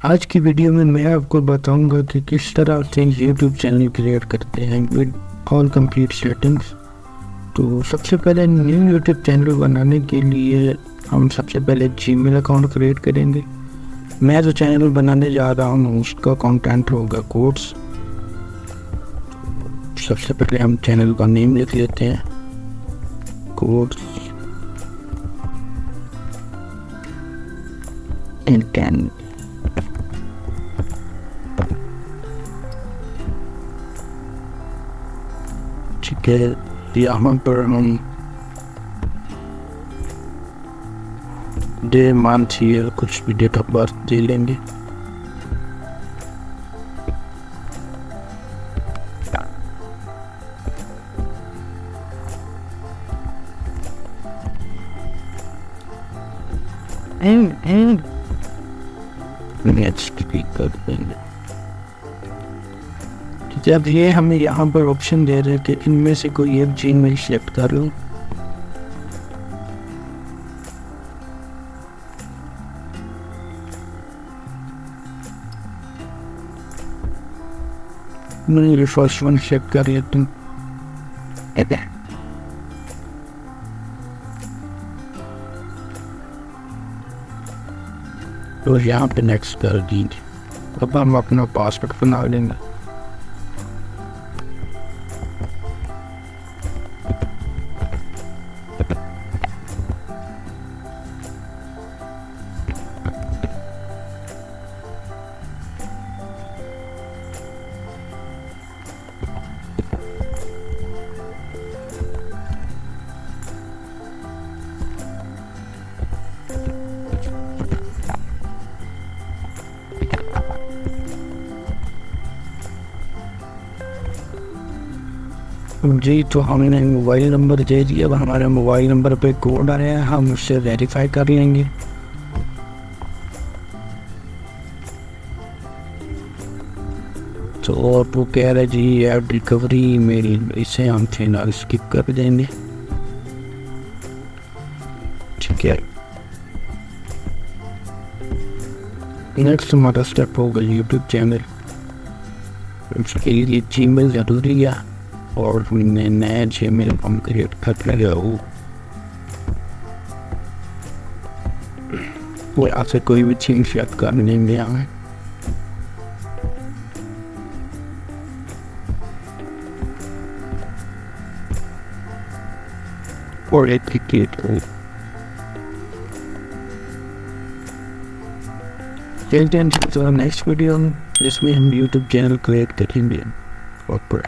आज की वीडियो में मैं आपको बताऊंगा कि किस तरह से YouTube चैनल क्रिएट करते हैं विद ऑल कंप्लीट सेटिंग्स। तो सबसे पहले न्यू YouTube चैनल बनाने के लिए हम सबसे पहले जीमेल अकाउंट क्रिएट करेंगे। मैं जो चैनल बनाने जा रहा हूँ उसका कंटेंट होगा कोर्स। सबसे पहले हम चैनल का नेम लिख लेते हैं, कोर्स इंटेंट। ठीक है, यहाँ पर हम डे मंथ ईयर कुछ भी डेट ऑफ बर्थ दे लेंगे। कर देंगे। जब ये हमें यहाँ पर ऑप्शन दे रहे हैं कि इनमें से कोई एक जीमेल सेलेक्ट कर लूँ, मैं फर्स्ट वन सेलेक्ट कर लेता हूँ। तो यहाँ पे नेक्स्ट कर दीजिए। अब हम अपना पासवर्ड बना लेंगे। जी, तो हमने मोबाइल नंबर दे दिया। अब हमारे मोबाइल नंबर पे कोड आ रहा है, हम उससे वेरीफाई कर लेंगे। तो और वो कह रहा है जी ऐड रिकवरी मेरी, इसे हम फिलहाल स्किप कर देंगे। ठीक है, नेक्स्ट हमारा स्टेप होगा यूट्यूब चैनल। उसके लिए जीमेल जरूरी है और नया जीमेल हम क्रिएट कर रहे हो। वो आपसे कोई भी चीज शेयर कर लेंगे हमें। और एक क्रिएट करें। चलते हैं नेक्स्ट वीडियो में, जिसमें हम यूट्यूब चैनल क्रिएट करेंगे। और